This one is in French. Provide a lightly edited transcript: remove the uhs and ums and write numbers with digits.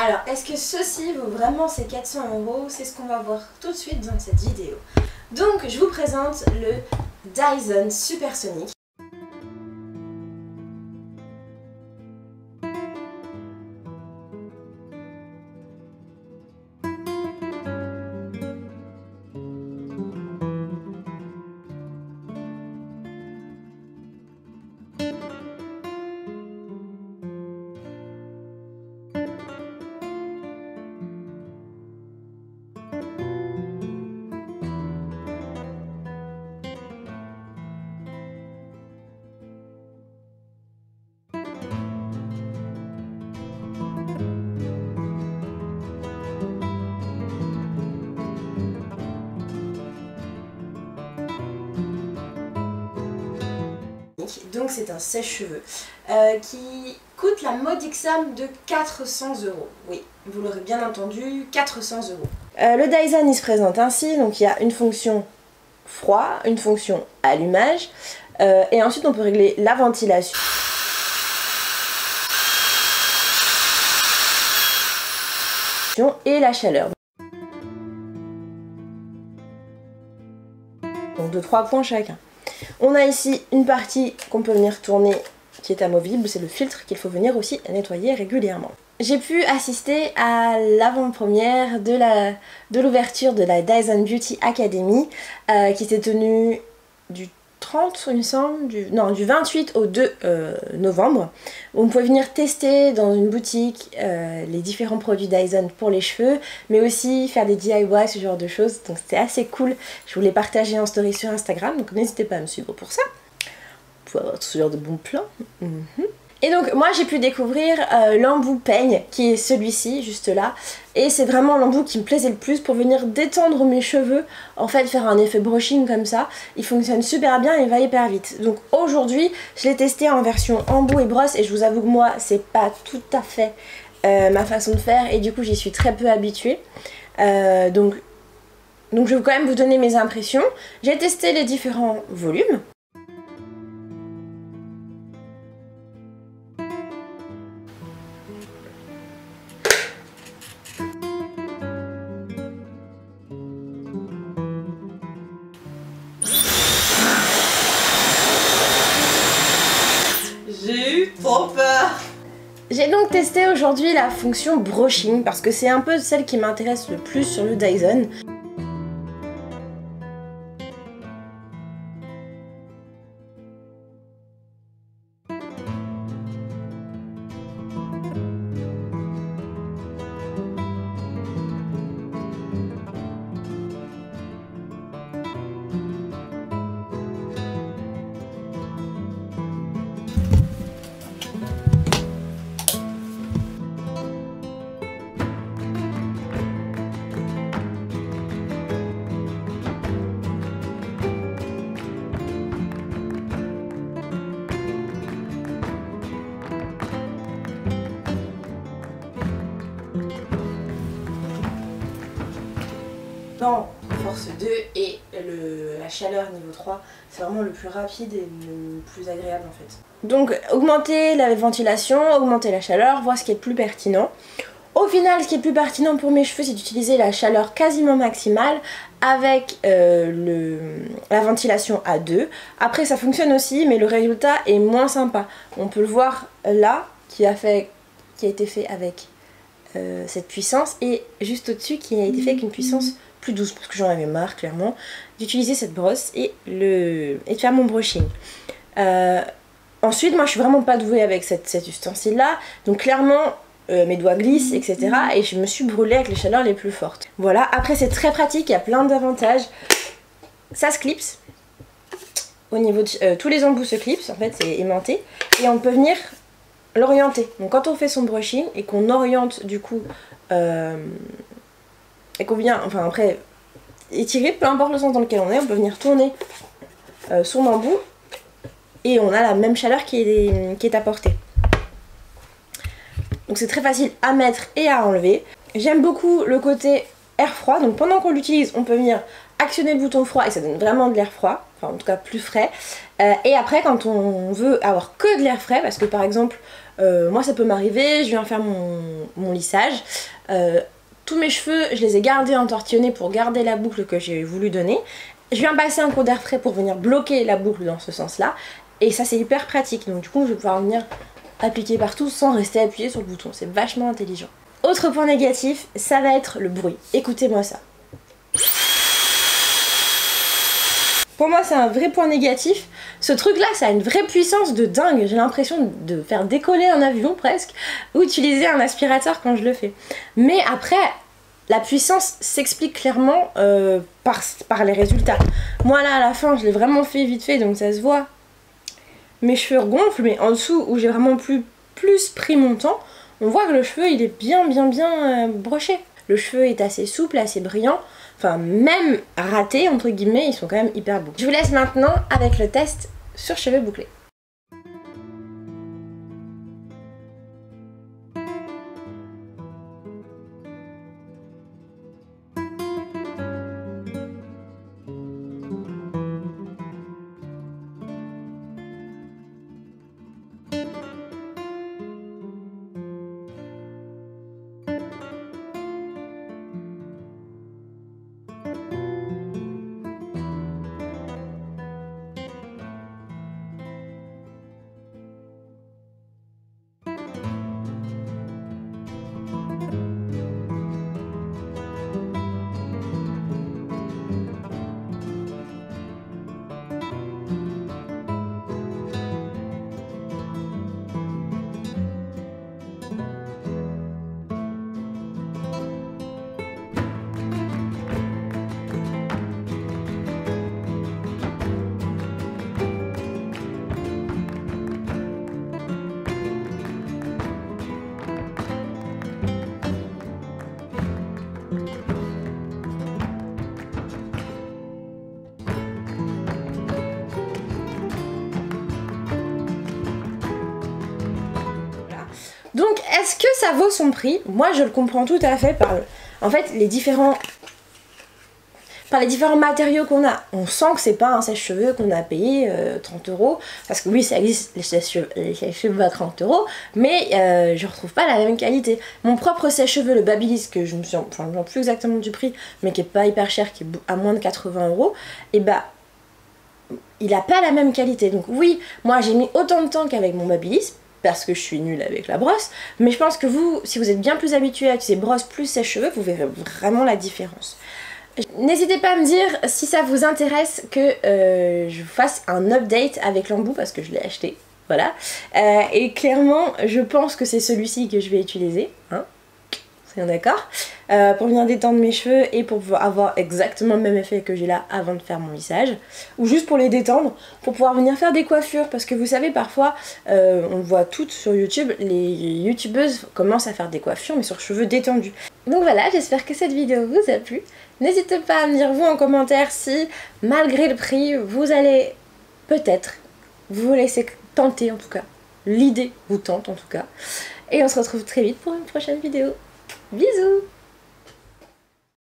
Alors, est-ce que ceci vaut vraiment ces 400 €? C'est ce qu'on va voir tout de suite dans cette vidéo. Donc, je vous présente le Dyson Supersonic. Donc c'est un sèche-cheveux qui coûte la modique somme de 400 €. Oui, vous l'aurez bien entendu, 400 €. Le Dyson il se présente ainsi, donc il y a une fonction froid, une fonction allumage, et ensuite on peut régler la ventilation. Et la chaleur. Donc de 3 points chacun. On a ici une partie qu'on peut venir tourner qui est amovible, c'est le filtre qu'il faut venir aussi nettoyer régulièrement. J'ai pu assister à l'avant-première de l'ouverture de la Dyson Beauty Academy qui s'est tenue du 30 il me semble, du 28 au 2 novembre. On pouvait venir tester dans une boutique les différents produits Dyson pour les cheveux, mais aussi faire des DIY, ce genre de choses, donc c'était assez cool. Je vous l'ai partagé en story sur Instagram, donc n'hésitez pas à me suivre pour ça, pour avoir ce genre de bons plans. Et donc moi j'ai pu découvrir l'embout peigne qui est celui-ci juste là, et c'est vraiment l'embout qui me plaisait le plus pour venir détendre mes cheveux, en fait faire un effet brushing comme ça. Il fonctionne super bien et il va hyper vite. Donc aujourd'hui je l'ai testé en version embout et brosse et je vous avoue que moi c'est pas tout à fait ma façon de faire et du coup j'y suis très peu habituée. Donc je vais quand même vous donner mes impressions. J'ai testé les différents volumes. J'ai eu trop peur. J'ai donc testé aujourd'hui la fonction brushing parce que c'est un peu celle qui m'intéresse le plus sur le Dyson. Force 2 et la chaleur niveau 3, c'est vraiment le plus rapide et le plus agréable en fait. Donc augmenter la ventilation, augmenter la chaleur, voir ce qui est le plus pertinent. Au final, ce qui est le plus pertinent pour mes cheveux, c'est d'utiliser la chaleur quasiment maximale avec la ventilation à 2. Après ça fonctionne aussi, mais le résultat est moins sympa. On peut le voir là, qui a été fait avec cette puissance, et juste au-dessus qui a été fait avec une puissance plus douce, parce que j'en avais marre clairement d'utiliser cette brosse et de faire mon brushing. Ensuite moi je suis vraiment pas douée avec cet ustensile là, donc clairement mes doigts glissent etc, et je me suis brûlée avec les chaleurs les plus fortes. Voilà, après c'est très pratique, il y a plein d'avantages. Ça se clipse au niveau de tous les embouts se clipsent, en fait c'est aimanté, et on peut venir l'orienter. Donc quand on fait son brushing et qu'on oriente du coup et qu'on vient, enfin après, étirer, peu importe le sens dans lequel on peut venir tourner son embout et on a la même chaleur qui est apportée. Donc c'est très facile à mettre et à enlever. J'aime beaucoup le côté air froid, donc pendant qu'on l'utilise on peut venir actionner le bouton froid et ça donne vraiment de l'air froid, enfin en tout cas plus frais. Et après quand on veut avoir que de l'air frais, parce que par exemple moi ça peut m'arriver, je viens faire mon lissage, tous mes cheveux je les ai gardés entortillonnés pour garder la boucle que j'ai voulu donner, je viens passer un coup d'air frais pour venir bloquer la boucle dans ce sens là, et ça c'est hyper pratique, donc du coup je vais pouvoir venir appliquer partout sans rester appuyé sur le bouton, c'est vachement intelligent. Autre point négatif, ça va être le bruit, écoutez-moi ça. Pour moi c'est un vrai point négatif, ce truc là ça a une vraie puissance de dingue, j'ai l'impression de faire décoller un avion presque, ou utiliser un aspirateur quand je le fais. Mais après, la puissance s'explique clairement par les résultats. Moi là à la fin je l'ai vraiment fait vite fait donc ça se voit. Mes cheveux gonflent, mais en dessous où j'ai vraiment plus pris mon temps, on voit que le cheveu il est bien broché. Le cheveu est assez souple, assez brillant. Enfin, même ratés, entre guillemets, ils sont quand même hyper beaux. Je vous laisse maintenant avec le test sur cheveux bouclés. Donc est-ce que ça vaut son prix? Moi je le comprends tout à fait par en fait les différents matériaux qu'on a. On sent que c'est pas un sèche-cheveux qu'on a payé 30 €, parce que oui ça existe les sèche-cheveux à 30 €, mais je retrouve pas la même qualité. Mon propre sèche-cheveux, le Babyliss, que je me souviens plus exactement du prix, mais qui est pas hyper cher, qui est à moins de 80 €, et bah il a pas la même qualité. Donc oui, moi j'ai mis autant de temps qu'avec mon Babyliss, parce que je suis nulle avec la brosse, mais je pense que vous, si vous êtes bien plus habitué à utiliser brosse plus sèche-cheveux, vous verrez vraiment la différence. N'hésitez pas à me dire si ça vous intéresse que je vous fasse un update avec l'embout, parce que je l'ai acheté, voilà. Et clairement, je pense que c'est celui-ci que je vais utiliser, hein, c'est bien d'accord, pour venir détendre mes cheveux et pour pouvoir avoir exactement le même effet que j'ai là avant de faire mon lissage, ou juste pour les détendre, pour pouvoir venir faire des coiffures, parce que vous savez parfois, on le voit toutes sur YouTube, les youtubeuses commencent à faire des coiffures mais sur cheveux détendus. Donc voilà, j'espère que cette vidéo vous a plu. N'hésitez pas à me dire vous en commentaire si, malgré le prix, vous allez peut-être vous laisser tenter, en tout cas. L'idée vous tente en tout cas. Et on se retrouve très vite pour une prochaine vidéo. Bisous!